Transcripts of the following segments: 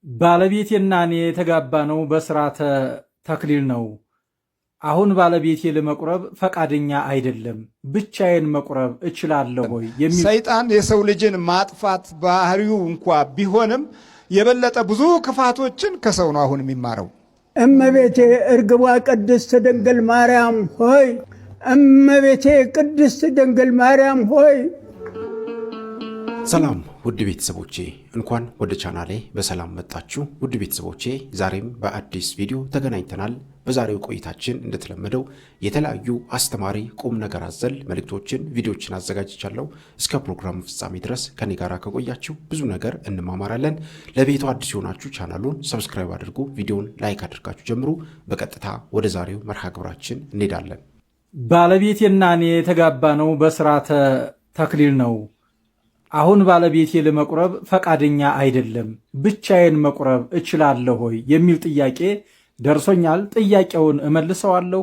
ባለቤቴና እኔ የተጋባነው በስርዓተ ተክሊል ነው። አሁን ባለቤቴ ለመቁረብ ፈቃደኛ አይደለም። ብቻዬን መቁረብ እችላለሁ ወይ? ሰይጣን የሰው ልጅን ማጥፋት ባህሪው እንኳ ቢሆንም የበለጠ ብዙ ክፋቶችን ከሰው ነው አሁን የሚማረው። እመቤቴ እርግቧ ቅድስት ድንግል ማርያም ሆይ፣ እመቤቴ ቅድስት ድንግል ማርያም ሆይ። ሰላም ውድ ቤተሰቦቼ፣ እንኳን ወደ ቻናሌ በሰላም መጣችሁ። ውድ ቤተሰቦቼ ዛሬም በአዲስ ቪዲዮ ተገናኝተናል። በዛሬው ቆይታችን እንደተለመደው የተለያዩ አስተማሪ ቁም ነገር አዘል መልእክቶችን፣ ቪዲዮዎችን አዘጋጅቻለሁ። እስከ ፕሮግራሙ ፍጻሜ ድረስ ከኔ ጋር ከቆያችሁ ብዙ ነገር እንማማራለን። ለቤቱ አዲስ የሆናችሁ ቻናሉን ሰብስክራይብ አድርጉ፣ ቪዲዮውን ላይክ አድርጋችሁ ጀምሩ። በቀጥታ ወደ ዛሬው መርሃ ግብራችን እንሄዳለን። ባለቤቴና እኔ የተጋባነው በስርዓተ ተክሊል ነው። አሁን ባለቤቴ ለመቁረብ ፈቃደኛ አይደለም። ብቻዬን መቁረብ እችላለሁ ወይ የሚል ጥያቄ ደርሶኛል። ጥያቄውን እመልሰዋለሁ።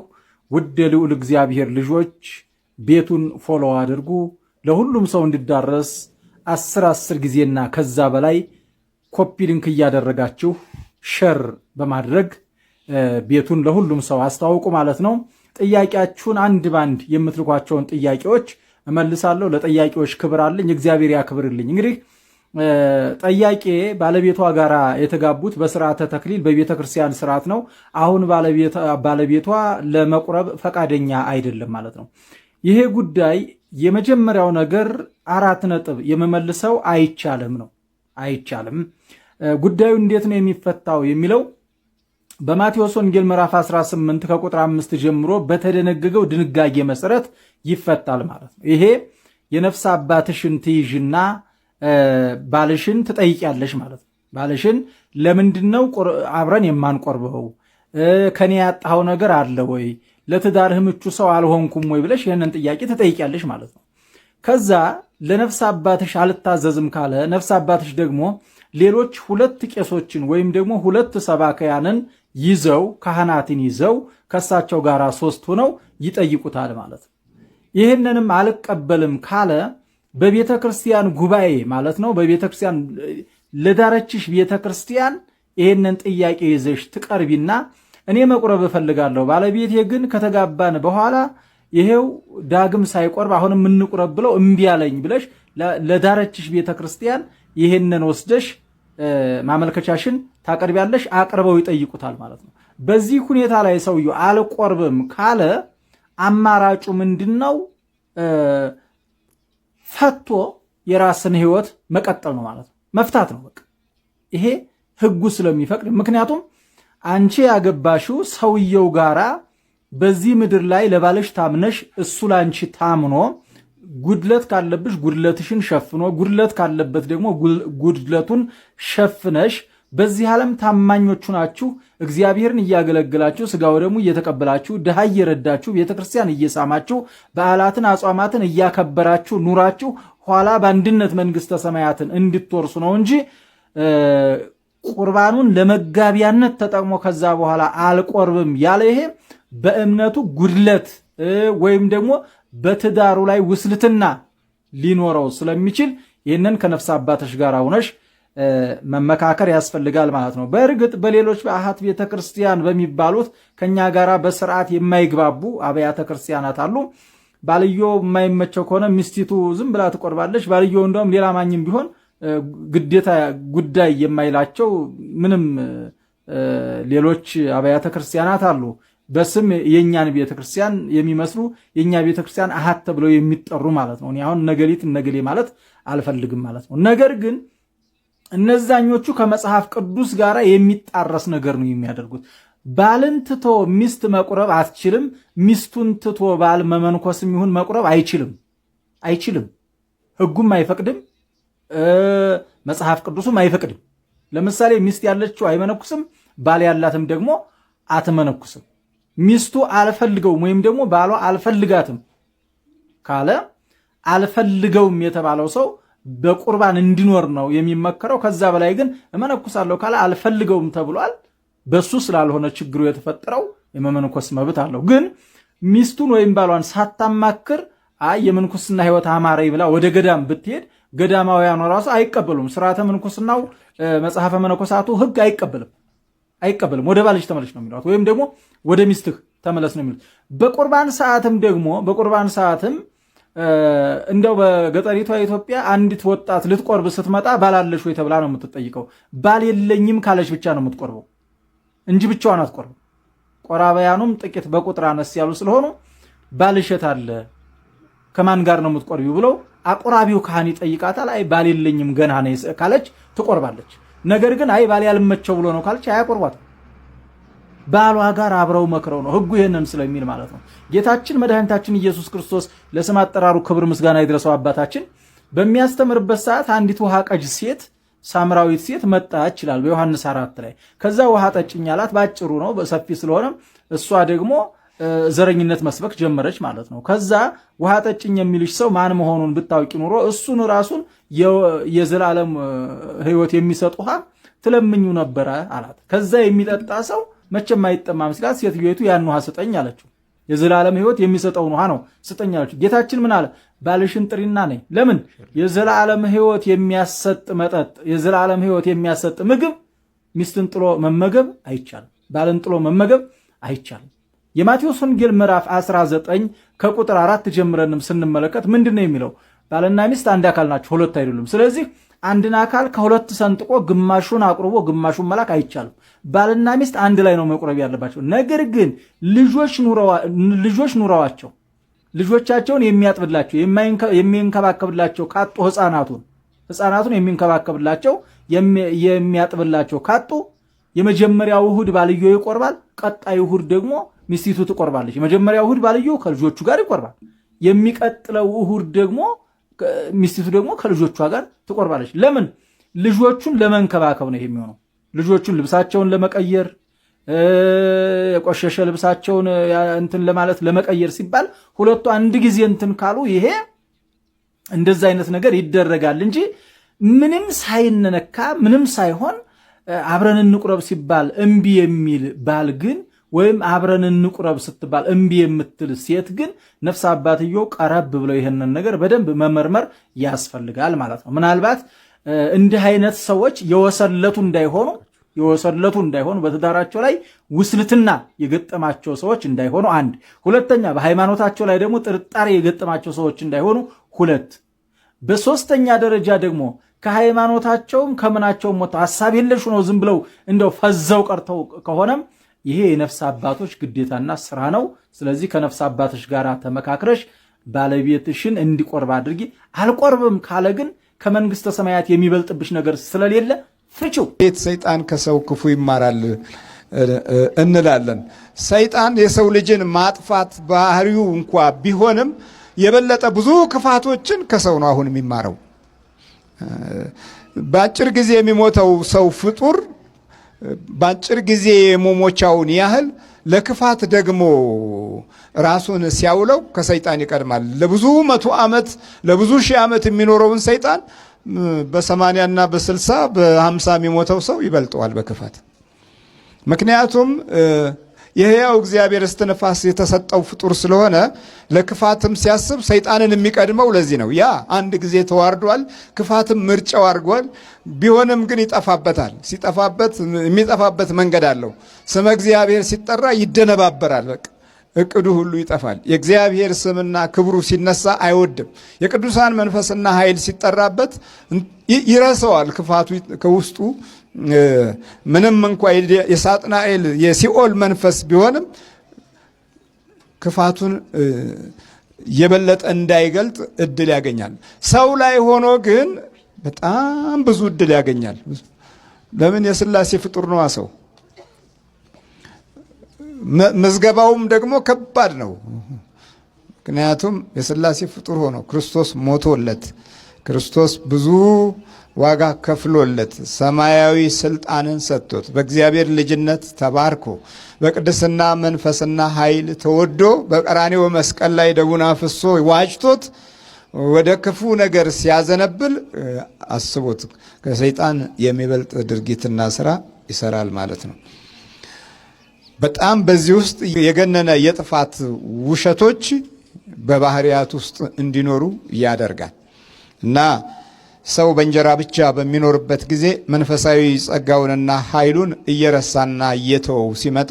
ውድ የልዑል እግዚአብሔር ልጆች ቤቱን ፎሎ አድርጉ። ለሁሉም ሰው እንዲዳረስ 10 ጊዜና ከዛ በላይ ኮፒ ሊንክ እያደረጋችሁ ሸር በማድረግ ቤቱን ለሁሉም ሰው አስተዋውቁ ማለት ነው። ጥያቄያችሁን አንድ ባንድ የምትልኳቸውን ጥያቄዎች እመልሳለሁ። ለጠያቂዎች ክብር አለኝ፣ እግዚአብሔር ያክብርልኝ። እንግዲህ ጠያቄ ባለቤቷ ጋር የተጋቡት በስርዓተ ተክሊል በቤተ ክርስቲያን ስርዓት ነው። አሁን ባለቤቷ ለመቁረብ ፈቃደኛ አይደለም ማለት ነው። ይሄ ጉዳይ የመጀመሪያው ነገር 4 ነጥብ የምመልሰው አይቻልም ነው። አይቻልም። ጉዳዩ እንዴት ነው የሚፈታው የሚለው በማቴዎስ ወንጌል ምዕራፍ 18 ከቁጥር 5 ጀምሮ በተደነገገው ድንጋጌ መሰረት ይፈታል ማለት ነው። ይሄ የነፍስ አባትሽን ትይዥና ባልሽን ትጠይቂያለሽ ማለት ነው። ባልሽን ለምንድነው አብረን የማንቆርበው? ከኔ ያጣኸው ነገር አለ ወይ? ለትዳርህ ምቹ ሰው አልሆንኩም ወይ ብለሽ ይህንን ጥያቄ ትጠይቂያለሽ ማለት ነው። ከዛ ለነፍስ አባትሽ አልታዘዝም ካለ ነፍስ አባትሽ ደግሞ ሌሎች 2 ቄሶችን ወይም ደግሞ 2 ሰባክያንን ይዘው ካህናትን ይዘው ከሳቸው ጋር 3 ሆነው ይጠይቁታል ማለት ነው። ይህንንም አልቀበልም ካለ በቤተ ክርስቲያን ጉባኤ ማለት ነው፣ በቤተ ክርስቲያን ለዳረችሽ ቤተ ክርስቲያን ይህንን ጥያቄ ይዘሽ ትቀርቢና እኔ መቁረብ እፈልጋለሁ፣ ባለቤቴ ግን ከተጋባን በኋላ ይሄው ዳግም ሳይቆርብ አሁንም እንቁረብ ብለው እምቢ አለኝ ብለሽ ለዳረችሽ ቤተ ክርስቲያን ይህንን ወስደሽ ማመልከቻሽን ታቀርቢያለሽ። አቅርበው ይጠይቁታል ማለት ነው። በዚህ ሁኔታ ላይ ሰውየው አልቆርብም ካለ አማራጩ ምንድነው? ፈቶ የራስን ህይወት መቀጠል ነው ማለት ነው። መፍታት ነው በቃ። ይሄ ህጉ ስለሚፈቅድ። ምክንያቱም አንቺ ያገባሽው ሰውየው ጋራ በዚህ ምድር ላይ ለባለሽ ታምነሽ እሱ ላንቺ ታምኖ ጉድለት ካለብሽ ጉድለትሽን ሸፍኖ ጉድለት ካለበት ደግሞ ጉድለቱን ሸፍነሽ በዚህ ዓለም ታማኞቹ ናችሁ። እግዚአብሔርን እያገለገላችሁ ስጋው ደግሞ እየተቀበላችሁ ድሃ እየረዳችሁ ቤተክርስቲያን እየሳማችሁ በዓላትን አጽዋማትን እያከበራችሁ ኑራችሁ ኋላ በአንድነት መንግስተ ሰማያትን እንድትወርሱ ነው እንጂ ቁርባኑን ለመጋቢያነት ተጠቅሞ ከዛ በኋላ አልቆርብም ያለ ይሄ በእምነቱ ጉድለት ወይም ደግሞ በትዳሩ ላይ ውስልትና ሊኖረው ስለሚችል ይህንን ከነፍስ አባትሽ ጋር ሆነሽ መመካከር ያስፈልጋል ማለት ነው። በእርግጥ በሌሎች በአሃት ቤተክርስቲያን በሚባሉት ከኛ ጋራ በስርዓት የማይግባቡ አብያተ ክርስቲያናት አሉ። ባልዮ የማይመቸው ከሆነ ሚስቲቱ ዝም ብላ ትቆርባለች። ባልዮ እንደውም ሌላ ማኝም ቢሆን ግዴታ ጉዳይ የማይላቸው ምንም ሌሎች አብያተ ክርስቲያናት አሉ። በስም የኛን ቤተክርስቲያን የሚመስሉ የኛ ቤተክርስቲያን አሃት ተብለው የሚጠሩ ማለት ነው። እኔ አሁን ነገሊት ነገሌ ማለት አልፈልግም ማለት ነው። ነገር ግን እነዛኞቹ ከመጽሐፍ ቅዱስ ጋር የሚጣረስ ነገር ነው የሚያደርጉት። ባልን ትቶ ሚስት መቁረብ አትችልም። ሚስቱን ትቶ ባል መመንኮስም ይሁን መቁረብ አይችልም። ህጉም አይፈቅድም፣ መጽሐፍ ቅዱስም አይፈቅድም። ለምሳሌ ሚስት ያለችው አይመነኩስም፣ ባል ያላትም ደግሞ አትመነኩስም። ሚስቱ አልፈልገውም ወይም ደግሞ ባሏ አልፈልጋትም ካለ አልፈልገውም የተባለው ሰው በቁርባን እንዲኖር ነው የሚመከረው። ከዛ በላይ ግን እመነኩሳለሁ ካለ አልፈልገውም ተብሏል። በሱ ስላልሆነ ችግሩ የተፈጠረው የመመንኮስ መብት አለው። ግን ሚስቱን ወይም ባሏን ሳታማክር የምንኩስና ህይወት አማረኝ ብላ ወደ ገዳም ብትሄድ ገዳማውያኑ ራሱ አይቀበሉም። ስርዓተ ምንኩስናው መጽሐፈ መነኮሳቱ ሕግ አይቀበልም። ወደ ባልሽ ተመለሽ ነው የሚሏት፣ ወይም ደግሞ ወደ ሚስትህ ተመለስ ነው የሚሉት። በቁርባን ሰዓትም እንደው በገጠሪቷ ኢትዮጵያ አንዲት ወጣት ልትቆርብ ስትመጣ ባላለሽ ወይ ተብላ ነው የምትጠይቀው። ባል የለኝም ካለች ብቻ ነው የምትቆርበው እንጂ ብቻዋን አትቆርበው። ቆራባያኑም ጥቂት በቁጥር አነስ ያሉ ስለሆኑ ባልሸት አለ ከማን ጋር ነው የምትቆርቢው ብለው አቆራቢው ካህን ይጠይቃታል። አይ ባል የለኝም ገና ነው ካለች ትቆርባለች። ነገር ግን አይ ባል ያልመቸው ብሎ ነው ካለች አያቆርባትም። ባሏ ጋር አብረው መክረው ነው ሕጉ ይሄንን ስለሚል ማለት ነው። ጌታችን መድኃኒታችን ኢየሱስ ክርስቶስ ለስም አጠራሩ ክብር ምስጋና ይድረሰው አባታችን በሚያስተምርበት ሰዓት አንዲት ውሃ ቀጅ ሴት ሳምራዊት ሴት መጣች ይላል በዮሐንስ 4 ላይ። ከዛ ውሃ ጠጭኝ አላት። ባጭሩ ነው በሰፊ ስለሆነ እሷ ደግሞ ዘረኝነት መስበክ ጀመረች ማለት ነው። ከዛ ውሃ ጠጭኝ የሚልሽ ሰው ማን መሆኑን ብታውቂ ኑሮ እሱን ራሱን የዘላለም ሕይወት የሚሰጥ ውሃ ትለምኙ ነበረ አላት። ከዛ የሚጠጣ ሰው መቼም አይጠማም ሲላት ሴትዮቱ ያን ውሃ ስጠኝ አለችው። የዘላለም ሕይወት የሚሰጠውን ውሃ ነው ስጠኝ አለችው። ጌታችን ምን አለ? ባልሽን ጥሪና ነይ። ለምን? የዘላለም ሕይወት የሚያሰጥ መጠጥ፣ የዘላለም ሕይወት የሚያሰጥ ምግብ ሚስትን ጥሎ መመገብ አይቻልም። ባልን ጥሎ መመገብ አይቻልም። የማቴዎስ ወንጌል ምዕራፍ 19 ከቁጥር 4 ጀምረንም ስንመለከት ምንድነው የሚለው? ባልና ሚስት አንድ አካል ናቸው፣ ሁለት አይደሉም። ስለዚህ አንድን አካል ከሁለት ሰንጥቆ ግማሹን አቁርቦ ግማሹን መላክ አይቻልም። ባልና ሚስት አንድ ላይ ነው መቁረብ ያለባቸው። ነገር ግን ልጆች ኑረዋቸው ልጆቻቸውን የሚያጥብላቸው የሚንከባከብላቸው ካጡ ሕፃናቱን የሚንከባከብላቸው የሚያጥብላቸው ካጡ የመጀመሪያው እሁድ ባልየው ይቆርባል። ቀጣዩ እሁድ ደግሞ ሚስቲቱ ትቆርባለች። የመጀመሪያው እሁድ ባልየው ከልጆቹ ጋር ይቆርባል። የሚቀጥለው እሁድ ደግሞ ሚስቲቱ ደግሞ ከልጆቿ ጋር ትቆርባለች። ለምን? ልጆቹን ለመንከባከብ ነው የሚሆነው። ልጆቹን ልብሳቸውን ለመቀየር የቆሸሸ ልብሳቸውን እንትን ለማለት ለመቀየር ሲባል ሁለቱ አንድ ጊዜ እንትን ካሉ ይሄ እንደዛ አይነት ነገር ይደረጋል እንጂ ምንም ሳይነካ ምንም ሳይሆን አብረን እንቁረብ ሲባል እምቢ የሚል ባል ግን ወይም አብረን እንቁረብ ስትባል እምቢ የምትል ሴት ግን ነፍስ አባትየው ቀረብ ብለው ይሄንን ነገር በደንብ መመርመር ያስፈልጋል ማለት ነው። ምናልባት እንዲህ አይነት ሰዎች የወሰለቱ እንዳይሆኑ በትዳራቸው ላይ ውስልትና የገጠማቸው ሰዎች እንዳይሆኑ አንድ፣ ሁለተኛ በሃይማኖታቸው ላይ ደግሞ ጥርጣሬ የገጠማቸው ሰዎች እንዳይሆኑ ሁለት፣ በሶስተኛ ደረጃ ደግሞ ከሃይማኖታቸውም ከምናቸውም ወጥተው ሐሳብ የለሽ ነው ዝም ብለው እንደው ፈዘው ቀርተው ከሆነም ይሄ የነፍስ አባቶች ግዴታና ስራ ነው። ስለዚህ ከነፍስ አባቶች ጋር ተመካክረሽ ባለቤትሽን እንዲቆርብ አድርጊ። አልቆርብም ካለ ግን ከመንግስተ ሰማያት የሚበልጥብሽ ነገር ስለሌለ ፍቺው። ሰይጣን ከሰው ክፉ ይማራል እንላለን። ሰይጣን የሰው ልጅን ማጥፋት ባህሪው እንኳ ቢሆንም የበለጠ ብዙ ክፋቶችን ከሰው ነው አሁን የሚማረው። በአጭር ጊዜ የሚሞተው ሰው ፍጡር በአጭር ጊዜ የመሞቻውን ያህል ለክፋት ደግሞ ራሱን ሲያውለው ከሰይጣን ይቀድማል። ለብዙ መቶ ዓመት ለብዙ ሺህ ዓመት የሚኖረውን ሰይጣን በ80 እና በ60 በ50 የሚሞተው ሰው ይበልጠዋል በክፋት። ምክንያቱም የሕያው እግዚአብሔር እስትንፋስ የተሰጠው ፍጡር ስለሆነ ለክፋትም ሲያስብ ሰይጣንን የሚቀድመው ለዚህ ነው። ያ አንድ ጊዜ ተዋርዷል፣ ክፋትም ምርጫው አድርጓል። ቢሆንም ግን ይጠፋበታል። ሲጠፋበት የሚጠፋበት መንገድ አለው። ስመ እግዚአብሔር ሲጠራ ይደነባበራል። በቃ እቅዱ ሁሉ ይጠፋል። የእግዚአብሔር ስምና ክብሩ ሲነሳ አይወድም። የቅዱሳን መንፈስና ኃይል ሲጠራበት ይረሰዋል። ክፋቱ ከውስጡ ምንም እንኳ የሳጥናኤል የሲኦል መንፈስ ቢሆንም ክፋቱን የበለጠ እንዳይገልጥ እድል ያገኛል። ሰው ላይ ሆኖ ግን በጣም ብዙ እድል ያገኛል። ለምን? የሥላሴ ፍጡር ነዋ ሰው። መዝገባውም ደግሞ ከባድ ነው። ምክንያቱም የሥላሴ ፍጡር ሆኖ ክርስቶስ ሞቶለት ክርስቶስ ብዙ ዋጋ ከፍሎለት ሰማያዊ ስልጣንን ሰጥቶት በእግዚአብሔር ልጅነት ተባርኮ በቅድስና መንፈስና ኃይል ተወዶ በቀራንዮ መስቀል ላይ ደሙን አፍሶ ዋጅቶት ወደ ክፉ ነገር ሲያዘነብል አስቦት ከሰይጣን የሚበልጥ ድርጊትና ስራ ይሰራል ማለት ነው። በጣም በዚህ ውስጥ የገነነ የጥፋት ውሸቶች በባህሪያት ውስጥ እንዲኖሩ ያደርጋል እና ሰው በእንጀራ ብቻ በሚኖርበት ጊዜ መንፈሳዊ ጸጋውንና ኃይሉን እየረሳና እየተወው ሲመጣ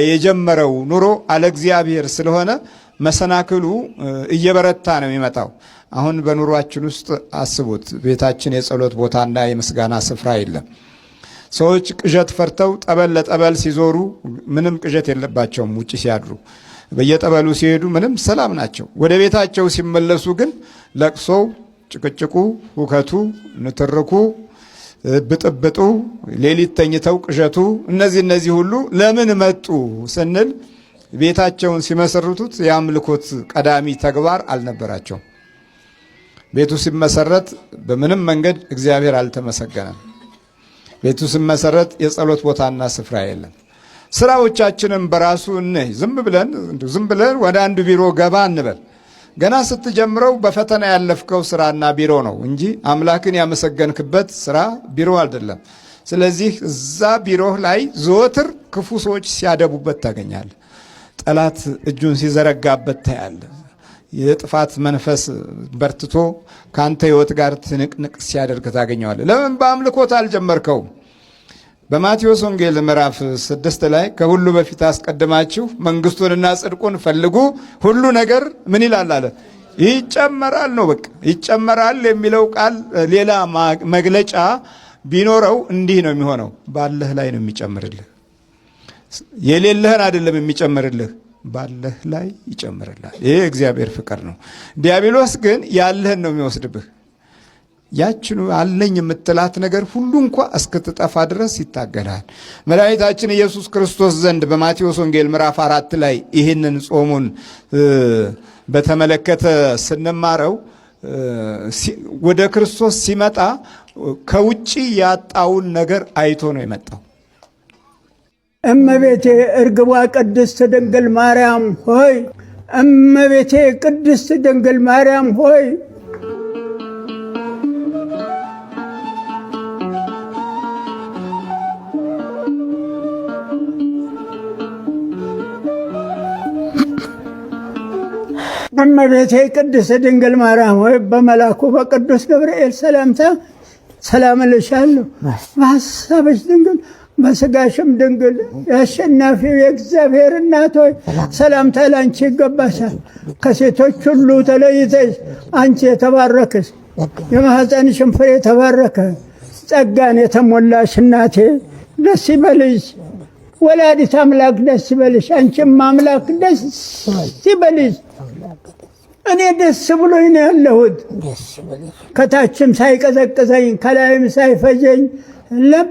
የጀመረው ኑሮ አለ እግዚአብሔር ስለሆነ መሰናክሉ እየበረታ ነው የሚመጣው። አሁን በኑሯችን ውስጥ አስቡት፣ ቤታችን የጸሎት ቦታና የምስጋና ስፍራ የለም። ሰዎች ቅዠት ፈርተው ጠበል ለጠበል ሲዞሩ ምንም ቅዠት የለባቸውም። ውጭ ሲያድሩ በየጠበሉ ሲሄዱ ምንም ሰላም ናቸው። ወደ ቤታቸው ሲመለሱ ግን ለቅሶው፣ ጭቅጭቁ፣ ሁከቱ፣ ንትርኩ፣ ብጥብጡ፣ ሌሊት ተኝተው ቅዠቱ፣ እነዚህ ሁሉ ለምን መጡ ስንል ቤታቸውን ሲመሰርቱት የአምልኮት ቀዳሚ ተግባር አልነበራቸውም። ቤቱ ሲመሰረት በምንም መንገድ እግዚአብሔር አልተመሰገነም። ቤቱ ሲመሰረት የጸሎት ቦታና ስፍራ የለም። ስራዎቻችንም በራሱ ዝም ብለን ወደ አንድ ቢሮ ገባ እንበል። ገና ስትጀምረው በፈተና ያለፍከው ስራና ቢሮ ነው እንጂ አምላክን ያመሰገንክበት ስራ ቢሮ አይደለም። ስለዚህ እዛ ቢሮህ ላይ ዘወትር ክፉ ሰዎች ሲያደቡበት ታገኛለህ። ጠላት እጁን ሲዘረጋበት ታያለህ። የጥፋት መንፈስ በርትቶ ካንተ ህይወት ጋር ትንቅንቅ ሲያደርግ ታገኘዋለህ። ለምን በአምልኮት አልጀመርከውም? በማቴዎስ ወንጌል ምዕራፍ 6 ላይ ከሁሉ በፊት አስቀድማችሁ መንግስቱንና ጽድቁን ፈልጉ፣ ሁሉ ነገር ምን ይላል አለ? ይጨመራል ነው። በቃ ይጨመራል የሚለው ቃል ሌላ መግለጫ ቢኖረው እንዲህ ነው የሚሆነው። ባለህ ላይ ነው የሚጨምርልህ። የሌለህን አይደለም የሚጨምርልህ፣ ባለህ ላይ ይጨምርልሃል። ይሄ እግዚአብሔር ፍቅር ነው። ዲያብሎስ ግን ያለህን ነው የሚወስድብህ። ያችኑ አለኝ የምትላት ነገር ሁሉ እንኳ እስክትጠፋ ድረስ ይታገላል። መድኃኒታችን ኢየሱስ ክርስቶስ ዘንድ በማቴዎስ ወንጌል ምዕራፍ 4 ላይ ይህንን ጾሙን በተመለከተ ስንማረው ወደ ክርስቶስ ሲመጣ ከውጪ ያጣውን ነገር አይቶ ነው የመጣው። እመቤቴ እርግቧ ቅድስት ድንግል ማርያም ሆይ፣ እመቤቴ ቅድስት ድንግል ማርያም ሆይ እመቤቴ ቅድስት ድንግል ማርያም ሆይ በመልአኩ በቅዱስ ገብርኤል ሰላምታ ሰላም እልሻለሁ። በሐሳብሽ ድንግል በሥጋሽም ድንግል የአሸናፊው የእግዚአብሔር እናት ሆይ ሰላምታ ላንቺ ይገባሻል። ከሴቶች ሁሉ ተለይተሽ አንቺ የተባረክሽ የማኅፀንሽም ፍሬ የተባረከ ጸጋን የተሞላሽ እናቴ ደስ ይበልሽ። ወላዲት አምላክ ደስ ይበልሽ። አንቺም አምላክ ደስ ይበልሽ። እኔ ደስ ብሎኝ ነው ያለሁት። ከታችም ሳይቀዘቅዘኝ ከላይም ሳይፈጀኝ ለብ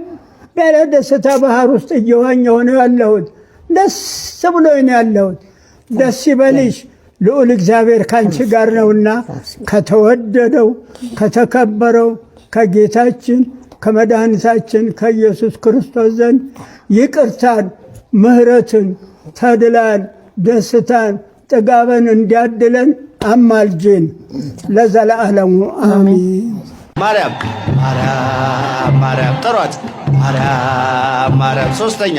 ያለ ደስታ ባህር ውስጥ እየዋኘሁ ነው ያለሁት። ደስ ብሎኝ ነው ያለሁት። ደስ ይበልሽ፣ ልዑል እግዚአብሔር ካንቺ ጋር ነውና ከተወደደው ከተከበረው ከጌታችን ከመድኃኒታችን ከኢየሱስ ክርስቶስ ዘንድ ይቅርታን፣ ምሕረትን፣ ተድላን፣ ደስታን፣ ጥጋበን እንዲያድለን አማልጅን ለዘለዓለሙ አሜን። ማርያም ማርያም ማርያም ጥሯት። ማርያም ማርያም። ሶስተኛ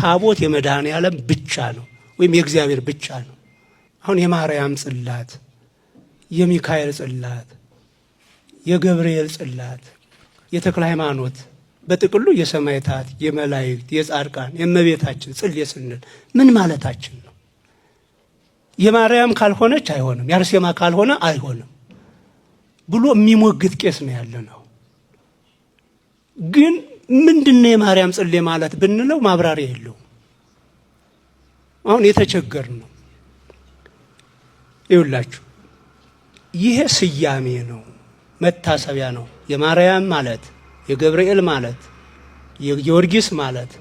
ታቦት የመድኃኔዓለም ብቻ ነው ወይም የእግዚአብሔር ብቻ ነው። አሁን የማርያም ጽላት፣ የሚካኤል ጽላት፣ የገብርኤል ጽላት፣ የተክለ ሃይማኖት በጥቅሉ የሰማዕታት፣ የመላእክት፣ የጻድቃን፣ የእመቤታችን ጽሌ ስንል ምን ማለታችን ነው? የማርያም ካልሆነች አይሆንም፣ የአርሴማ ካልሆነ አይሆንም ብሎ የሚሞግት ቄስ ነው ያለ ነው። ግን ምንድነው የማርያም ጽሌ ማለት ብንለው ማብራሪያ የለውም። አሁን የተቸገር ነው። ይውላችሁ ይሄ ስያሜ ነው፣ መታሰቢያ ነው። የማርያም ማለት የገብርኤል ማለት የጊዮርጊስ ማለት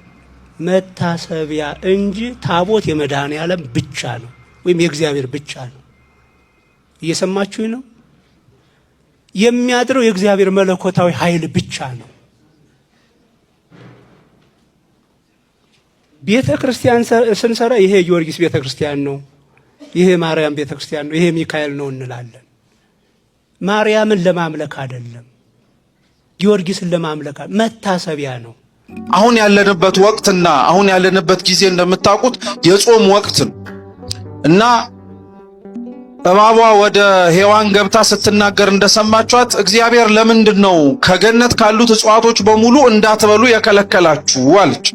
መታሰቢያ እንጂ ታቦት የመድኃኔዓለም ብቻ ነው ወይም የእግዚአብሔር ብቻ ነው። እየሰማችሁኝ ነው? የሚያድረው የእግዚአብሔር መለኮታዊ ኃይል ብቻ ነው። ቤተ ክርስቲያን ስንሰራ ይሄ ጊዮርጊስ ቤተ ክርስቲያን ነው፣ ይሄ ማርያም ቤተ ክርስቲያን ነው፣ ይሄ ሚካኤል ነው እንላለን። ማርያምን ለማምለክ አይደለም፣ ጊዮርጊስን ለማምለክ መታሰቢያ ነው። አሁን ያለንበት ወቅትና አሁን ያለንበት ጊዜ እንደምታውቁት የጾም ወቅት እና እባቧ ወደ ሔዋን ገብታ ስትናገር እንደሰማችኋት እግዚአብሔር ለምንድን ነው ከገነት ካሉት እጽዋቶች በሙሉ እንዳትበሉ የከለከላችሁ አለች።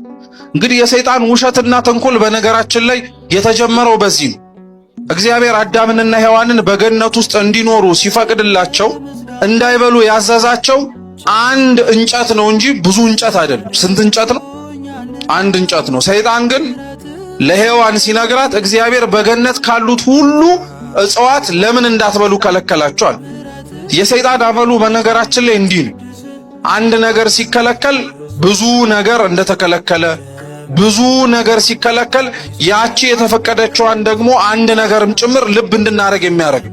እንግዲህ የሰይጣን ውሸትና ተንኮል በነገራችን ላይ የተጀመረው በዚህ ነው። እግዚአብሔር አዳምንና ሔዋንን በገነት ውስጥ እንዲኖሩ ሲፈቅድላቸው እንዳይበሉ ያዘዛቸው አንድ እንጨት ነው እንጂ ብዙ እንጨት አይደለም። ስንት እንጨት ነው? አንድ እንጨት ነው። ሰይጣን ግን ለሔዋን ሲነግራት እግዚአብሔር በገነት ካሉት ሁሉ እጽዋት ለምን እንዳትበሉ ከለከላችኋል? የሰይጣን አመሉ በነገራችን ላይ እንዲህ ነው። አንድ ነገር ሲከለከል ብዙ ነገር እንደተከለከለ፣ ብዙ ነገር ሲከለከል ያቺ የተፈቀደችዋን ደግሞ አንድ ነገርም ጭምር ልብ እንድናረግ የሚያደርግ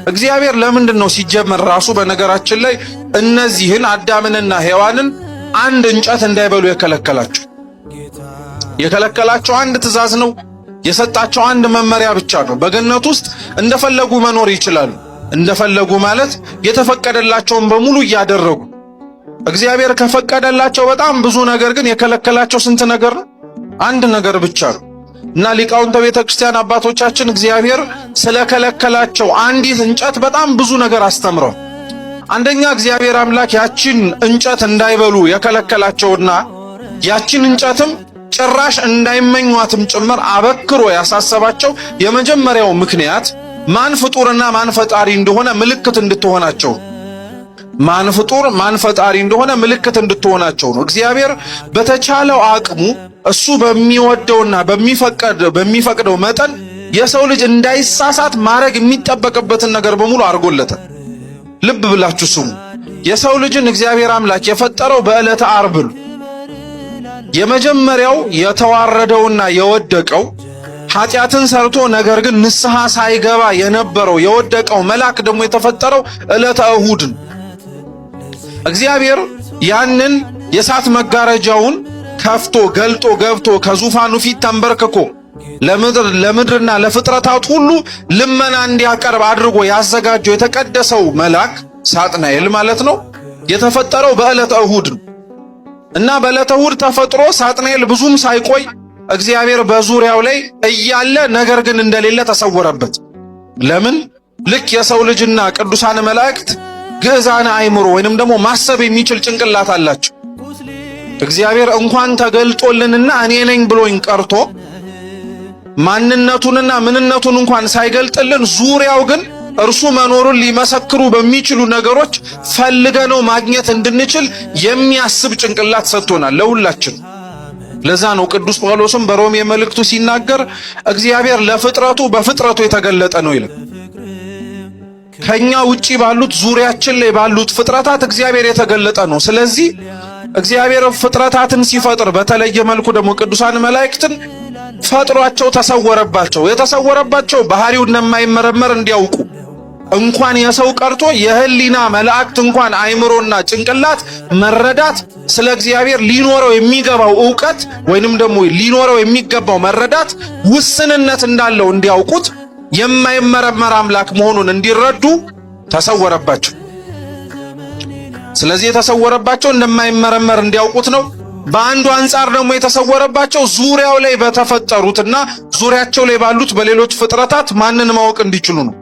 እግዚአብሔር ለምንድን ነው ሲጀመር ራሱ በነገራችን ላይ እነዚህን አዳምንና ሔዋንን አንድ እንጨት እንዳይበሉ የከለከላቸው? የከለከላቸው አንድ ትእዛዝ ነው። የሰጣቸው አንድ መመሪያ ብቻ ነው። በገነት ውስጥ እንደፈለጉ መኖር ይችላሉ። እንደፈለጉ ማለት የተፈቀደላቸውን በሙሉ እያደረጉ። እግዚአብሔር ከፈቀደላቸው በጣም ብዙ ነገር ግን የከለከላቸው ስንት ነገር ነው? አንድ ነገር ብቻ ነው። እና ሊቃውንተ ቤተ ክርስቲያን አባቶቻችን እግዚአብሔር ስለከለከላቸው አንዲት እንጨት በጣም ብዙ ነገር አስተምረው። አንደኛ እግዚአብሔር አምላክ ያችን እንጨት እንዳይበሉ የከለከላቸውና ያችን እንጨትም ጭራሽ እንዳይመኟትም ጭምር አበክሮ ያሳሰባቸው የመጀመሪያው ምክንያት ማን ፍጡርና ማን ፈጣሪ እንደሆነ ምልክት እንድትሆናቸው። ማን ፍጡር ማን ፈጣሪ እንደሆነ ምልክት እንድትሆናቸው ነው። እግዚአብሔር በተቻለው አቅሙ እሱ በሚወደውና በሚፈቅደው መጠን የሰው ልጅ እንዳይሳሳት ማድረግ የሚጠበቅበትን ነገር በሙሉ አድርጎለታል። ልብ ብላችሁ ስሙ። የሰው ልጅን እግዚአብሔር አምላክ የፈጠረው በዕለተ ዓርብ ነው። የመጀመሪያው የተዋረደውና የወደቀው ኃጢአትን ሰርቶ ነገር ግን ንስሐ ሳይገባ የነበረው የወደቀው መልአክ ደግሞ የተፈጠረው ዕለተ እሁድ ነው። እግዚአብሔር ያንን የእሳት መጋረጃውን ከፍቶ ገልጦ ገብቶ ከዙፋኑ ፊት ተንበርክኮ ለምድርና ለፍጥረታት ሁሉ ልመና እንዲያቀርብ አድርጎ ያዘጋጀው የተቀደሰው መልአክ ሳጥናኤል ማለት ነው የተፈጠረው በዕለተ እሁድ ነው። እና በዕለተ እሁድ ተፈጥሮ ሳጥናኤል ብዙም ሳይቆይ እግዚአብሔር በዙሪያው ላይ እያለ ነገር ግን እንደሌለ ተሰወረበት። ለምን? ልክ የሰው ልጅና ቅዱሳን መላእክት ግዕዛነ አእምሮ ወይንም ደግሞ ማሰብ የሚችል ጭንቅላት አላቸው። እግዚአብሔር እንኳን ተገልጦልንና እኔ ነኝ ብሎኝ ቀርቶ ማንነቱንና ምንነቱን እንኳን ሳይገልጥልን ዙሪያው ግን እርሱ መኖሩን ሊመሰክሩ በሚችሉ ነገሮች ፈልገነው ማግኘት እንድንችል የሚያስብ ጭንቅላት ሰጥቶናል ለሁላችን። ለዛ ነው ቅዱስ ጳውሎስም በሮሜ መልእክቱ ሲናገር እግዚአብሔር ለፍጥረቱ በፍጥረቱ የተገለጠ ነው ይላል። ከኛ ውጪ ባሉት ዙሪያችን ላይ ባሉት ፍጥረታት እግዚአብሔር የተገለጠ ነው። ስለዚህ እግዚአብሔር ፍጥረታትን ሲፈጥር በተለየ መልኩ ደግሞ ቅዱሳን መላእክትን ፈጥሯቸው ተሰወረባቸው። የተሰወረባቸው ባህሪው እንደማይመረመር እንዲያውቁ እንኳን የሰው ቀርቶ የህሊና መላእክት እንኳን አእምሮና ጭንቅላት መረዳት ስለ እግዚአብሔር ሊኖረው የሚገባው ዕውቀት ወይንም ደግሞ ሊኖረው የሚገባው መረዳት ውስንነት እንዳለው እንዲያውቁት የማይመረመር አምላክ መሆኑን እንዲረዱ ተሰወረባቸው። ስለዚህ የተሰወረባቸው እንደማይመረመር እንዲያውቁት ነው። በአንዱ አንጻር ደግሞ የተሰወረባቸው ዙሪያው ላይ በተፈጠሩትና ዙሪያቸው ላይ ባሉት በሌሎች ፍጥረታት ማንን ማወቅ እንዲችሉ ነው?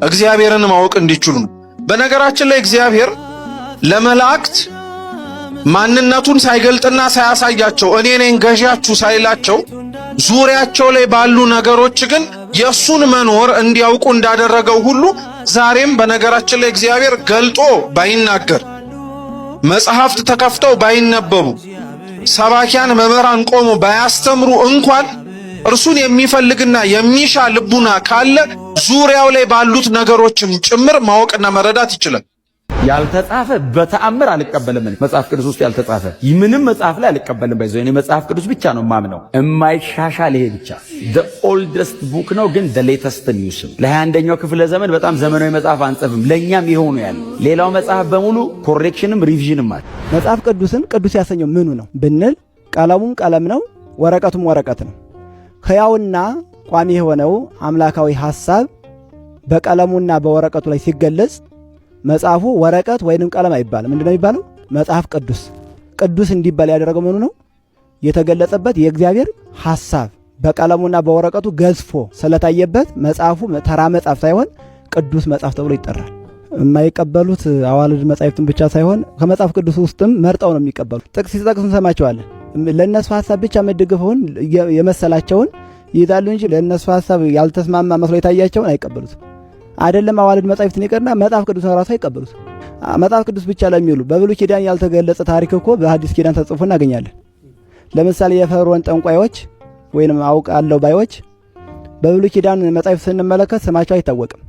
እግዚአብሔርን ማወቅ እንዲችሉ ነው። በነገራችን ላይ እግዚአብሔር ለመላእክት ማንነቱን ሳይገልጥና ሳያሳያቸው እኔ ነኝ ገዢያችሁ ሳይላቸው ዙሪያቸው ላይ ባሉ ነገሮች ግን የሱን መኖር እንዲያውቁ እንዳደረገው ሁሉ ዛሬም በነገራችን ላይ እግዚአብሔር ገልጦ ባይናገር፣ መጽሐፍት ተከፍተው ባይነበቡ፣ ሰባኪያን መምህራን ቆሞ ባያስተምሩ እንኳን እርሱን የሚፈልግና የሚሻ ልቡና ካለ ዙሪያው ላይ ባሉት ነገሮችም ጭምር ማወቅና መረዳት ይችላል። ያልተጻፈ በተአምር አልቀበልም። መጽሐፍ ቅዱስ ውስጥ ያልተጻፈ ምንም መጽሐፍ ላይ አልቀበልም። ባይዘው እኔ መጽሐፍ ቅዱስ ብቻ ነው ማምነው። የማይሻሻል ይሄ ብቻ the oldest book ነው፣ ግን the latest news ለ21ኛው ክፍለ ዘመን በጣም ዘመናዊ መጽሐፍ አንጽፍም። ለኛም ይሆኑ ያለ ሌላው መጽሐፍ በሙሉ ኮሬክሽንም ሪቪዥንም አለ። መጽሐፍ ቅዱስን ቅዱስ ያሰኘው ምኑ ነው ብንል ቀለሙም ቀለም ነው፣ ወረቀቱም ወረቀት ነው። ሕያውና ቋሚ የሆነው አምላካዊ ሐሳብ በቀለሙና በወረቀቱ ላይ ሲገለጽ መጽሐፉ ወረቀት ወይንም ቀለም አይባልም። ምንድነው የሚባለው? መጽሐፍ ቅዱስ። ቅዱስ እንዲባል ያደረገው ምኑ ነው? የተገለጸበት የእግዚአብሔር ሐሳብ በቀለሙና በወረቀቱ ገዝፎ ስለታየበት መጽሐፉ ተራ መጽሐፍ ሳይሆን ቅዱስ መጽሐፍ ተብሎ ይጠራል። የማይቀበሉት አዋልድ መጻሕፍትን ብቻ ሳይሆን ከመጽሐፍ ቅዱስ ውስጥም መርጠው ነው የሚቀበሉት። ጥቅስ ሲጠቅሱ እንሰማቸዋለን። ለእነሱ ሐሳብ ብቻ መደገፈውን የመሰላቸውን ይይዛሉ እንጂ ለእነሱ ሐሳብ ያልተስማማ መስሎ የታያቸውን አይቀበሉት። አይደለም አዋልድ መጻሕፍትን ይቀርና መጽሐፍ ቅዱስ ራሱ አይቀበሉት። መጽሐፍ ቅዱስ ብቻ ለሚሉ በብሉይ ኪዳን ያልተገለጸ ታሪክ እኮ በሐዲስ ኪዳን ተጽፎ እናገኛለን። ለምሳሌ የፈርዖን ጠንቋዮች ወይንም አውቃለሁ ባዮች በብሉይ ኪዳን መጻሕፍት ስንመለከት ስማቸው አይታወቅም።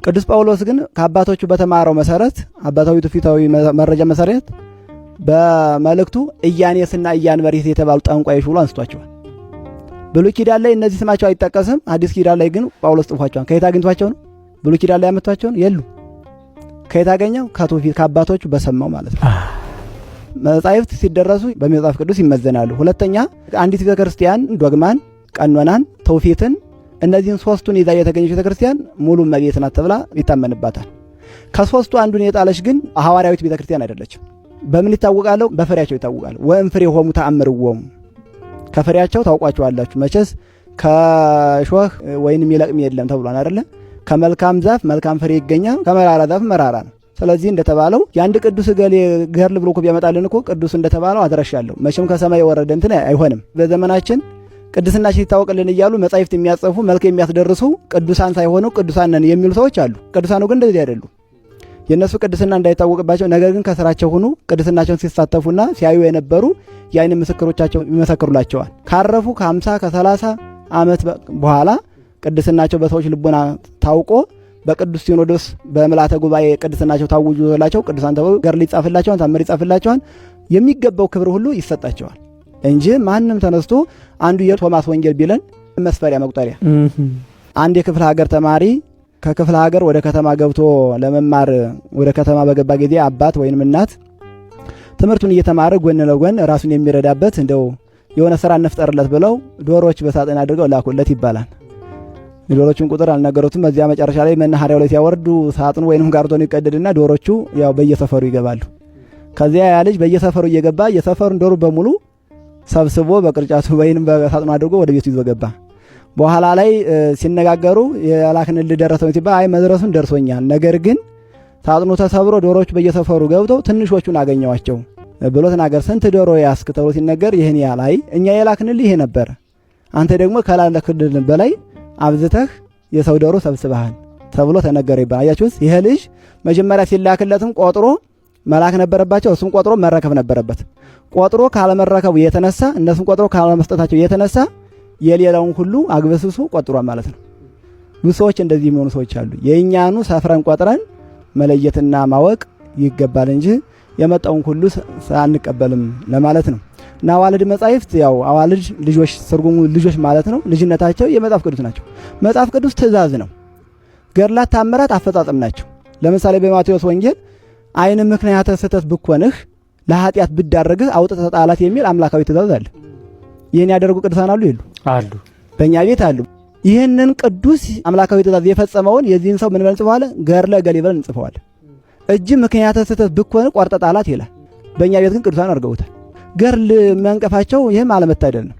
ቅዱስ ጳውሎስ ግን ከአባቶቹ በተማረው መሰረት አባታዊ ትውፊታዊ መረጃ መሰረት በመልእክቱ ኢያኔስና ኢያንበሬስ የተባሉ ጠንቋዮች ብሎ አንስቷቸዋል። ብሉይ ኪዳን ላይ እነዚህ ስማቸው አይጠቀስም። አዲስ ኪዳን ላይ ግን ጳውሎስ ጽፏቸዋል። ከየት አግኝቷቸው ነው? ብሉይ ኪዳን ላይ ያመቷቸውን የሉ። ከየት አገኘው? ከትውፊት ከአባቶቹ በሰማው ማለት ነው። መጻሕፍት ሲደረሱ በመጽሐፍ ቅዱስ ይመዘናሉ። ሁለተኛ አንዲት ቤተክርስቲያን ዶግማን፣ ቀኖናን፣ ትውፊትን እነዚህን ሶስቱን ይዛ የተገኘች ቤተክርስቲያን ሙሉ እመቤት ናት ተብላ ይታመንባታል። ከሶስቱ አንዱን የጣለች ግን ሐዋርያዊት ቤተክርስቲያን አይደለችም። በምን ይታወቃሉ? በፍሬያቸው ይታወቃሉ። ወእምፍሬሆሙ ተአምርዎሙ፣ ከፍሬያቸው ታውቋቸዋላችሁ። መቼስ ከሾህ ወይንም ይለቅም የለም ተብሏል አይደለ? ከመልካም ዛፍ መልካም ፍሬ ይገኛል፣ ከመራራ ዛፍ መራራ ነው። ስለዚህ እንደተባለው የአንድ ቅዱስ ገሌ ገርል ብሎ እኮ ቢያመጣልን እኮ ቅዱስ እንደተባለው አድራሻለሁ። መቼም ከሰማይ የወረደ እንትን አይሆንም። በዘመናችን ቅድስናችን ይታወቅልን እያሉ መጻሕፍት የሚያጽፉ መልክ የሚያስደርሱ ቅዱሳን ሳይሆኑ ቅዱሳን ነን የሚሉ ሰዎች አሉ። ቅዱሳኑ ግን እንደዚህ አይደሉም። የእነሱ ቅድስና እንዳይታወቅባቸው ነገር ግን ከስራቸው ሆኑ ቅድስናቸውን ሲሳተፉና ሲያዩ የነበሩ የዓይን ምስክሮቻቸው ይመሰክሩላቸዋል። ካረፉ ከ50 ከ30 ዓመት በኋላ ቅድስናቸው በሰዎች ልቦና ታውቆ በቅዱስ ሲኖዶስ በምልአተ ጉባኤ ቅድስናቸው ታውጆላቸው ቅዱሳን ተብሎ ገድል ይጻፍላቸዋል፣ ታምር ይጻፍላቸዋል፣ የሚገባው ክብር ሁሉ ይሰጣቸዋል እንጂ ማንም ተነስቶ አንዱ የቶማስ ወንጌል ቢለን መስፈሪያ መቁጠሪያ አንድ የክፍለ ሀገር ተማሪ ከክፍለ ሀገር ወደ ከተማ ገብቶ ለመማር ወደ ከተማ በገባ ጊዜ አባት ወይንም እናት ትምህርቱን እየተማረ ጎን ለጎን ራሱን የሚረዳበት እንደው የሆነ ስራ እንፍጠርለት ብለው ዶሮዎች በሳጥን አድርገው ላኩለት ይባላል። ዶሮቹን ቁጥር አልነገሩትም። በዚያ መጨረሻ ላይ መናኸሪያው ላይ ሲያወርዱ ሳጥኑ ወይንም ካርቶኑ ይቀደድና ዶሮቹ ያው በየሰፈሩ ይገባሉ። ከዚያ ያ ልጅ በየሰፈሩ እየገባ የሰፈሩን ዶሮ በሙሉ ሰብስቦ በቅርጫቱ ወይንም በሳጥኑ አድርጎ ወደ ቤቱ ይዞ ገባ። በኋላ ላይ ሲነጋገሩ የላክንልህ ደረሰው ሲባል አይ መድረሱን ደርሶኛል፣ ነገር ግን ሳጥኑ ተሰብሮ ዶሮቹ በየሰፈሩ ገብተው ትንሾቹን አገኘዋቸው ብሎ ተናገር። ስንት ዶሮ ያስክ ተብሎ ሲነገር ይህን ያህል። አይ እኛ የላክንልህ ይሄ ነበር፣ አንተ ደግሞ ከላክንልህ በላይ አብዝተህ የሰው ዶሮ ሰብስበሃል ተብሎ ተነገረ ይባላል። አያችሁስ? ይሄ ልጅ መጀመሪያ ሲላክለትም ቆጥሮ መላክ ነበረባቸው፣ እሱም ቆጥሮ መረከብ ነበረበት። ቆጥሮ ካለመረከቡ የተነሳ እነሱም ቆጥሮ ካለመስጠታቸው የተነሳ የሌላውን ሁሉ አግበስብሶ ቆጥሯል ማለት ነው። ብዙ ሰዎች እንደዚህ የሚሆኑ ሰዎች አሉ። የእኛኑ ሰፍረን ቆጥረን መለየትና ማወቅ ይገባል እንጂ የመጣውን ሁሉ አንቀበልም ለማለት ነው። እና አዋልድ መጻሕፍት ያው አዋልድ ልጆች ትርጉሙ ልጆች ማለት ነው። ልጅነታቸው የመጽሐፍ ቅዱስ ናቸው። መጽሐፍ ቅዱስ ትእዛዝ ነው። ገድላት ታምራት አፈጻጸም ናቸው። ለምሳሌ በማቴዎስ ወንጌል ዓይን ምክንያተ ስህተት ብኮንህ ለኃጢአት ብዳረግህ አውጥተህ ጣላት የሚል አምላካዊ ትእዛዝ አለ። ይህን ያደረጉ ቅዱሳን አሉ ይሉ አሉ፣ በእኛ ቤት አሉ። ይህንን ቅዱስ አምላካዊ ትእዛዝ የፈጸመውን የዚህን ሰው ምን ብለን እንጽፈዋለን? ገድለ እገሌ ብለን እንጽፈዋለን። እጅ ምክንያተ ስህተት ብኮንህ ቆርጠህ ጣላት ይላል። በእኛ ቤት ግን ቅዱሳን አድርገውታል። ገድል የሚያንቀፋቸው ይህም አለመታደል ነው።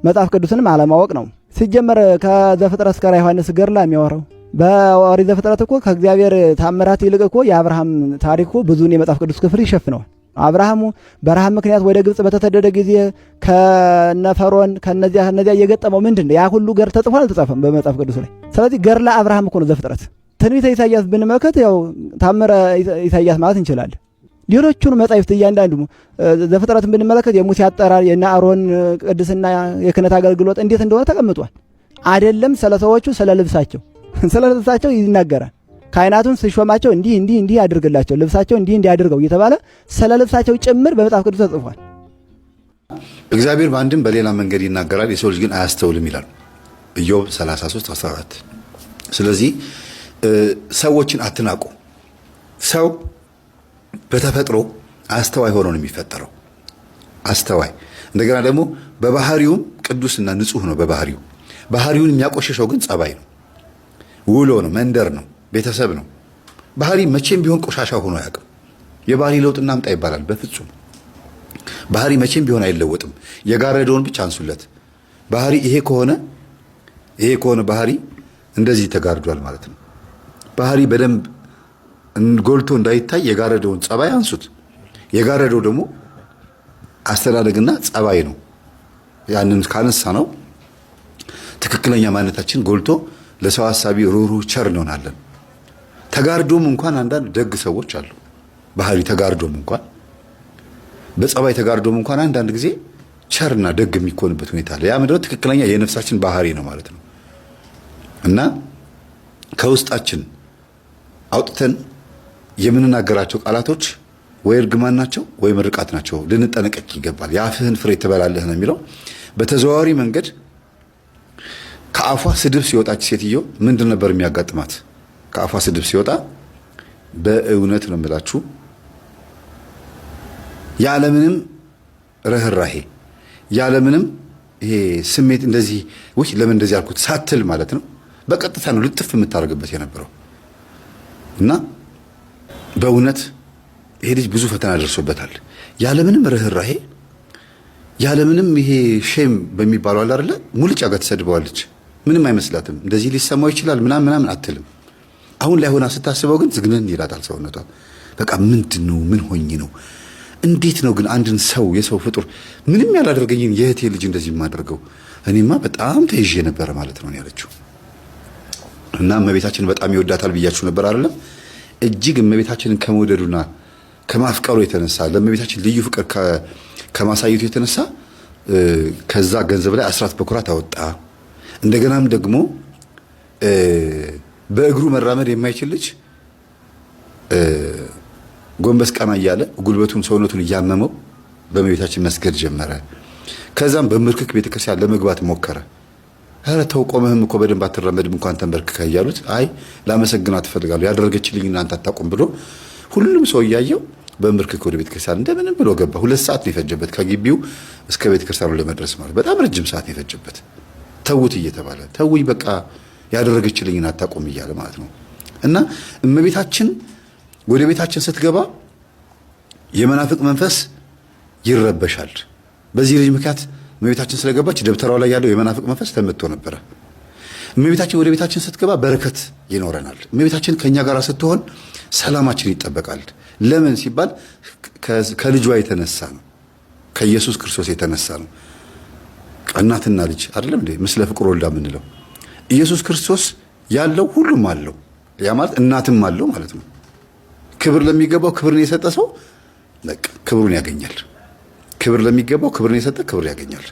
መጽሐፍ ቅዱስንም አለማወቅ ነው። ሲጀመር ከዘፍጥረት እስከ ራዕየ ዮሐንስ ገድላ የሚያወራው በኦሪት ዘፍጥረት እኮ ከእግዚአብሔር ታምራት ይልቅ እኮ የአብርሃም ታሪክ እኮ ብዙውን የመጽሐፍ ቅዱስ ክፍል ይሸፍነዋል። አብርሃም በረሃብ ምክንያት ወደ ግብጽ በተሰደደ ጊዜ ከነፈሮን ከነዚያ እየገጠመው ምንድነው? ያ ሁሉ ገር ተጽፏል አልተጻፈም በመጽሐፍ ቅዱስ ላይ። ስለዚህ ገድለ አብርሃም እኮ ነው ዘፍጥረት። ትንቢተ ኢሳይያስ ብንመለከት ያው ታምረ ኢሳይያስ ማለት እንችላለን። ሌሎቹን መጻሕፍት እያንዳንዱ ዘፍጥረትን ብንመለከት የሙሴ አጠራር የነ አሮን ቅድስና የክህነት አገልግሎት እንዴት እንደሆነ ተቀምጧል። አይደለም ስለ ሰዎቹ ስለ ልብሳቸው ይናገራል። ካህናቱን ሲሾማቸው እንዲህ ያድርግላቸው፣ ልብሳቸው እንዲህ አድርገው እየተባለ ስለ ልብሳቸው ጭምር በመጽሐፍ ቅዱስ ተጽፏል። እግዚአብሔር በአንድም በሌላ መንገድ ይናገራል፣ የሰው ልጅ ግን አያስተውልም ይላል ኢዮብ 33:14። ስለዚህ ሰዎችን አትናቁ። ሰው በተፈጥሮ አስተዋይ ሆኖ ነው የሚፈጠረው። አስተዋይ እንደገና ደግሞ በባህሪውም ቅዱስና ንጹህ ነው። ባህሪውን የሚያቆሸሸው ግን ጸባይ ነው፣ ውሎ ነው፣ መንደር ነው፣ ቤተሰብ ነው። ባህሪ መቼም ቢሆን ቆሻሻ ሆኖ አያውቅም። የባህሪ ለውጥ እናምጣ ይባላል። በፍጹም ባህሪ መቼም ቢሆን አይለወጥም። የጋረደውን ብቻ አንሱለት። ባህሪ ይሄ ከሆነ ባህሪ እንደዚህ ተጋርዷል ማለት ነው። ባህሪ በደንብ ጎልቶ እንዳይታይ የጋረደውን ጸባይ አንሱት። የጋረደው ደግሞ አስተዳደግና ጸባይ ነው። ያንን ካነሳ ነው ትክክለኛ ማንነታችን ጎልቶ ለሰው ሐሳቢ ሩህሩህ ቸር እንሆናለን። ተጋርዶም እንኳን አንዳንድ ደግ ሰዎች አሉ። ባህሪ ተጋርዶም እንኳን በጸባይ ተጋርዶም እንኳን አንዳንድ ጊዜ ቸርና ደግ የሚኮንበት ሁኔታ አለ። ያ ምንድነው? ትክክለኛ የነፍሳችን ባህሪ ነው ማለት ነው። እና ከውስጣችን አውጥተን የምንናገራቸው ቃላቶች ወይ እርግማን ናቸው ወይ ምርቃት ናቸው። ልንጠነቀቅ ይገባል። የአፍህን ፍሬ ትበላለህ ነው የሚለው። በተዘዋዋሪ መንገድ ከአፏ ስድብ ሲወጣች ሴትዮ ምንድን ነበር የሚያጋጥማት? ከአፏ ስድብ ሲወጣ በእውነት ነው የምላችሁ ያለምንም ርህራሄ ያለምንም ይሄ ስሜት እንደዚህ ወይ ለምን እንደዚህ አልኩት ሳትል ማለት ነው በቀጥታ ነው ልጥፍ የምታደርግበት የነበረው። እና በእውነት ይሄ ልጅ ብዙ ፈተና ደርሶበታል። ያለምንም ርህራሄ ያለምንም ይሄ ሼም በሚባለው አለ አይደለ ሙልጫ ጋር ተሰድበዋለች። ምንም አይመስላትም። እንደዚህ ሊሰማው ይችላል ምናምን አትልም። አሁን ላይ ሆና ስታስበው ግን ዝግነን ይላታል ሰውነቷ። በቃ ምንድነው? ምን ሆኜ ነው? እንዴት ነው ግን አንድን ሰው የሰው ፍጡር ምንም ያላደረገኝን የእህቴ ልጅ እንደዚህ የማደርገው? እኔማ በጣም ተይዤ ነበረ ማለት ነው ያለችው። እና እመቤታችን በጣም ይወዳታል ብያችሁ ነበር አይደለም? እጅግ እመቤታችንን ከመውደዱና ከማፍቀሩ የተነሳ ለእመቤታችን ልዩ ፍቅር ከማሳየቱ የተነሳ ከዛ ገንዘብ ላይ አስራት በኩራት አወጣ። እንደገናም ደግሞ በእግሩ መራመድ የማይችል ልጅ ጎንበስ ቀና እያለ ጉልበቱን ሰውነቱን እያመመው በእመቤታችን መስገድ ጀመረ። ከዛም በምርክክ ቤተክርስቲያን ለመግባት ሞከረ። ኧረ ተው ቆመህም እኮ በደንብ አትራመድም እንኳን ተንበርክከህ እያሉት አይ ላመሰግናት እፈልጋለሁ ያደረገችልኝ እናንተ አታውቁም ብሎ ሁሉም ሰው እያየው በምርክክ ወደ ቤተክርስቲያን እንደምንም ብሎ ገባ። 2 ሰዓት ነው የፈጀበት ከግቢው እስከ ቤተክርስቲያኑ ለመድረስ ማለት በጣም ረጅም ሰዓት ነው የፈጀበት። ተውት እየተባለ ተውኝ በቃ ያደረገችልኝን አታውቁም እያለ ማለት ነው። እና እመቤታችን ወደ ቤታችን ስትገባ የመናፍቅ መንፈስ ይረበሻል። በዚህ ልጅ ምክንያት እመቤታችን ስለገባች ደብተራው ላይ ያለው የመናፍቅ መንፈስ ተመቶ ነበረ። እመቤታችን ወደ ቤታችን ስትገባ በረከት ይኖረናል። እመቤታችን ከኛ ጋር ስትሆን ሰላማችን ይጠበቃል። ለምን ሲባል ከልጇ የተነሳ ነው። ከኢየሱስ ክርስቶስ የተነሳ ነው። እናትና ልጅ አይደለም እንዴ ምስለ ፍቁር ወልዳ የምንለው? ኢየሱስ ክርስቶስ ያለው ሁሉም አለው። ያ ማለት እናትም አለው ማለት ነው። ክብር ለሚገባው ክብርን የሰጠ ሰው በቃ ክብሩን ያገኛል። ክብር ለሚገባው ክብርን የሰጠ ክብር ያገኛል።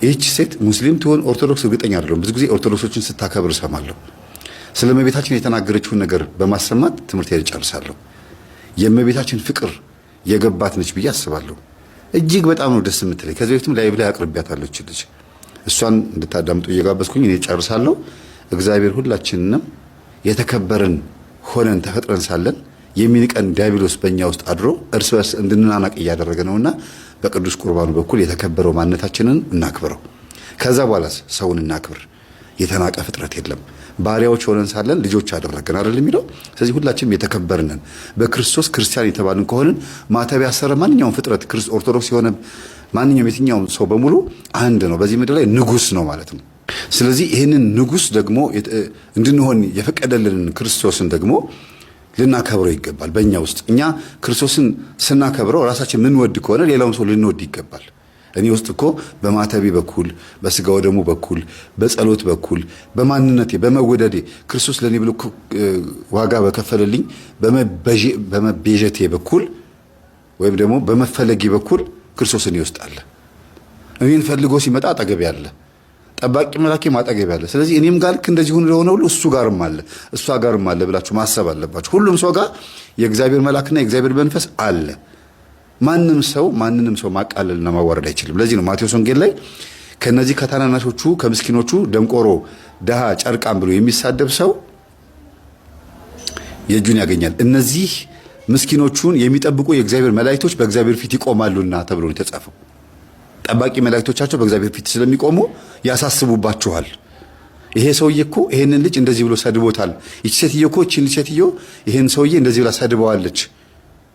ይህች ሴት ሙስሊም ትሆን ኦርቶዶክስ እርግጠኛ አይደለሁም። ብዙ ጊዜ ኦርቶዶክሶችን ስታከብር እሰማለሁ። ስለ እመቤታችን የተናገረችውን ነገር በማሰማት ትምህርቴን እጨርሳለሁ። የእመቤታችን ፍቅር የገባት ነች ብዬ አስባለሁ። እጅግ በጣም ነው ደስ የምትለኝ። ከዚህ በፊትም ላይቭ ላይ አቅርቢያታለሁ ልጅ። እሷን እንድታዳምጡ እየጋበዝኩኝ እኔ ጨርሳለሁ። እግዚአብሔር ሁላችንንም የተከበርን ሆነን ተፈጥረን ሳለን የሚንቀን ዲያብሎስ በእኛ ውስጥ አድሮ እርስ በርስ እንድንናናቅ እያደረገ ነውና በቅዱስ ቁርባኑ በኩል የተከበረው ማንነታችንን እናክብረው። ከዛ በኋላ ሰውን እናክብር። የተናቀ ፍጥረት የለም። ባሪያዎች ሆነን ሳለን ልጆች አደረገን አይደል የሚለው። ስለዚህ ሁላችንም የተከበርነን በክርስቶስ ክርስቲያን የተባልን ከሆንን ማተብ ያሰረ ማንኛውም ፍጥረት ኦርቶዶክስ የሆነ ማንኛውም የትኛውም ሰው በሙሉ አንድ ነው። በዚህ ምድር ላይ ንጉስ ነው ማለት ነው። ስለዚህ ይህንን ንጉስ ደግሞ እንድንሆን የፈቀደልንን ክርስቶስን ደግሞ ልናከብረው ይገባል። በእኛ ውስጥ እኛ ክርስቶስን ስናከብረው ራሳችን ምንወድ ከሆነ ሌላውን ሰው ልንወድ ይገባል። እኔ ውስጥ እኮ በማተቤ በኩል በስጋው ደሙ በኩል በጸሎት በኩል በማንነቴ በመወደዴ ክርስቶስ ለኔ ብሎ ዋጋ በከፈለልኝ በመቤዠቴ በኩል ወይም ደግሞ በመፈለጌ በኩል ክርስቶስ እኔ ውስጥ አለ። እኔን ፈልጎ ሲመጣ አጠገቤ አለ። ጠባቂ መላኬ ማጠገቤ አለ። ስለዚህ እኔም ጋር ልክ እንደዚህ ሆነ ሁሉ እሱ ጋርም አለ እሷ ጋርም አለ ብላችሁ ማሰብ አለባችሁ። ሁሉም ሰው ጋር የእግዚአብሔር መልአክና የእግዚአብሔር መንፈስ አለ። ማንንም ሰው ማቃለልና ማዋረድ አይችልም። ለዚህ ነው ማቴዎስ ወንጌል ላይ ከነዚህ ከታናናሾቹ ከምስኪኖቹ ደንቆሮ ደሃ ጨርቃም ብሎ የሚሳደብ ሰው የእጁን ያገኛል። እነዚህ ምስኪኖቹን የሚጠብቁ የእግዚአብሔር መላእክቶች በእግዚአብሔር ፊት ይቆማሉና ተብሎ ነው የተጻፈው። ጠባቂ መላእክቶቻቸው በእግዚአብሔር ፊት ስለሚቆሙ ያሳስቡባችኋል። ይሄ ሰውዬ እኮ ይሄንን ልጅ እንደዚህ ብሎ ሰድቦታል፣ ይቺ ሴትዮ እኮ ይቺን ሴትዮ ይሄን ሰውዬ እንደዚህ ብላ ሰድበዋለች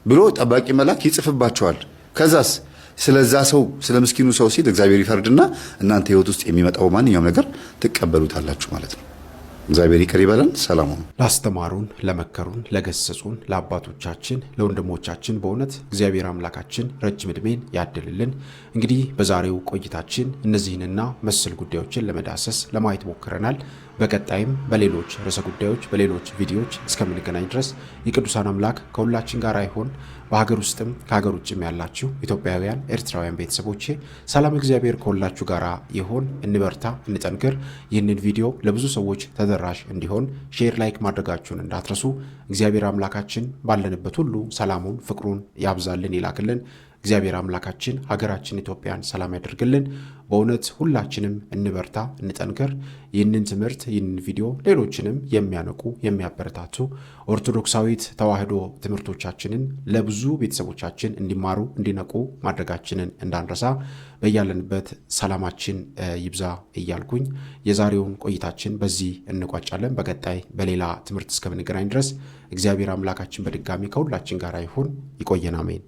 ብሎ ጠባቂ መልአክ ይጽፍባቸዋል። ከዛስ ስለዛ ሰው ስለ ምስኪኑ ሰው ሲል እግዚአብሔር ይፈርድና እናንተ ሕይወት ውስጥ የሚመጣው ማንኛውም ነገር ትቀበሉታላችሁ ማለት ነው። እግዚአብሔር ይቅር ይበለን። ሰላም ሁኑ። ላስተማሩን፣ ለመከሩን፣ ለገሰጹን ለአባቶቻችን ለወንድሞቻችን በእውነት እግዚአብሔር አምላካችን ረጅም ዕድሜን ያድልልን። እንግዲህ በዛሬው ቆይታችን እነዚህንና መሰል ጉዳዮችን ለመዳሰስ ለማየት ሞክረናል። በቀጣይም በሌሎች ርዕሰ ጉዳዮች በሌሎች ቪዲዮዎች እስከምንገናኝ ድረስ የቅዱሳን አምላክ ከሁላችን ጋር ይሁን። በሀገር ውስጥም ከሀገር ውጭም ያላችሁ ኢትዮጵያውያን ኤርትራውያን ቤተሰቦቼ ሰላም እግዚአብሔር ከሁላችሁ ጋር ይሁን። እንበርታ፣ እንጠንክር። ይህንን ቪዲዮ ለብዙ ሰዎች ተደራሽ እንዲሆን ሼር፣ ላይክ ማድረጋችሁን እንዳትረሱ። እግዚአብሔር አምላካችን ባለንበት ሁሉ ሰላሙን ፍቅሩን ያብዛልን ይላክልን። እግዚአብሔር አምላካችን ሀገራችን ኢትዮጵያን ሰላም ያደርግልን። በእውነት ሁላችንም እንበርታ፣ እንጠንክር። ይህንን ትምህርት ይህንን ቪዲዮ ሌሎችንም የሚያነቁ የሚያበረታቱ ኦርቶዶክሳዊት ተዋህዶ ትምህርቶቻችንን ለብዙ ቤተሰቦቻችን እንዲማሩ እንዲነቁ ማድረጋችንን እንዳንረሳ በያለንበት ሰላማችን ይብዛ እያልኩኝ የዛሬውን ቆይታችን በዚህ እንቋጫለን። በቀጣይ በሌላ ትምህርት እስከምንገናኝ ድረስ እግዚአብሔር አምላካችን በድጋሚ ከሁላችን ጋር ይሁን። ይቆየን። አሜን።